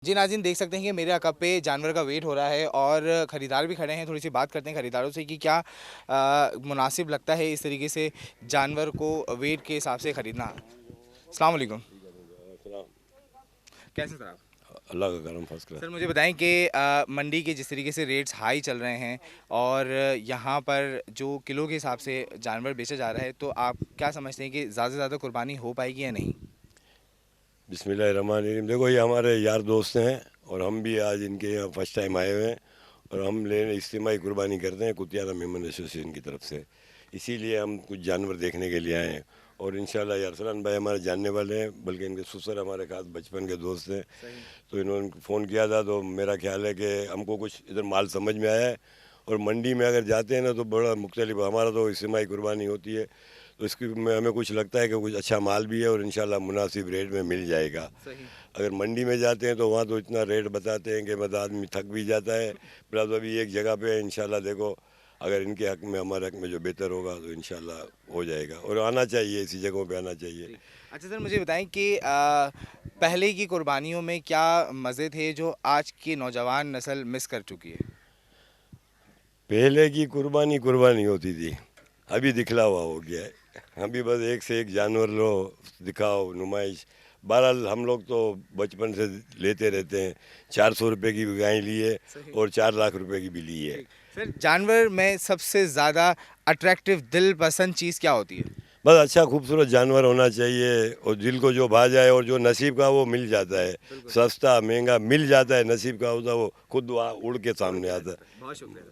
جی ناظرین، دیکھ سکتے ہیں کہ میرے عقب پہ جانور کا ویٹ ہو رہا ہے اور خریدار بھی کھڑے ہیں. تھوڑی سی بات کرتے ہیں خریداروں سے کہ کیا مناسب لگتا ہے اس طریقے سے جانور کو ویٹ کے حساب سے خریدنا. السلام علیکم. کیسے سر آپ؟ اللہ کا کرم فرض کرا. سر مجھے بتائیں کہ منڈی کے جس طریقے سے ریٹس ہائی چل رہے ہیں اور یہاں پر جو کلو کے حساب سے جانور بیچا جا رہا ہے، تو آپ کیا سمجھتے ہیں کہ زیادہ سے زیادہ قربانی ہو پائے گی یا نہیں؟ بسم اللہ الرحمن الرحیم. دیکھو یہ ہمارے یار دوست ہیں اور ہم بھی آج ان کے یہاں فرسٹ ٹائم آئے ہوئے ہیں اور ہم اجتماعی قربانی کرتے ہیں کتیانہ میمن ایسوسیشن کی طرف سے. اسی لیے ہم کچھ جانور دیکھنے کے لیے آئے ہیں اور انشاءاللہ یارسلان بھائی ہمارے جاننے والے ہیں، بلکہ ان کے سسر ہمارے خاص بچپن کے دوست ہیں. تو انہوں نے فون کیا تھا تو میرا خیال ہے کہ ہم کو کچھ ادھر مال سمجھ میں آیا ہے. اور منڈی میں اگر جاتے ہیں نا تو بڑا مختلف، ہمارا تو اجتماعی قربانی ہوتی ہے تو اس کی میں ہمیں کچھ لگتا ہے کہ کچھ اچھا مال بھی ہے اور انشاءاللہ مناسب ریٹ میں مل جائے گا. اگر منڈی میں جاتے ہیں تو وہاں تو اتنا ریٹ بتاتے ہیں کہ مطلب آدمی تھک بھی جاتا ہے. پلس ابھی ایک جگہ پہ انشاءاللہ دیکھو اگر ان کے حق میں ہمارے حق میں جو بہتر ہوگا تو انشاءاللہ ہو جائے گا اور آنا چاہیے، اسی جگہوں پہ آنا چاہیے. اچھا سر، مجھے بتائیں کہ پہلے کی قربانیوں میں کیا مزے تھے جو آج کی نوجوان نسل مس کر چکی ہے؟ پہلے کی قربانی ہوتی تھی، ابھی دکھلاوا ہو گیا ہے. ابھی بس ایک سے ایک جانور لو، دکھاؤ، نمائش. بہرحال ہم لوگ تو بچپن سے لیتے رہتے ہیں. 400 روپے کی بھی گائیں لی ہے اور 4 لاکھ روپے کی بھی لی ہے. سر جانور میں سب سے زیادہ اٹریکٹیو دل پسند چیز کیا ہوتی ہے؟ بس اچھا خوبصورت جانور ہونا چاہیے اور دل کو جو بھا جائے اور جو نصیب کا وہ مل جاتا ہے. سستا مہنگا مل جاتا ہے، نصیب کا ہوتا وہ خود اڑ کے سامنے آتا ہے. بہت شکریہ.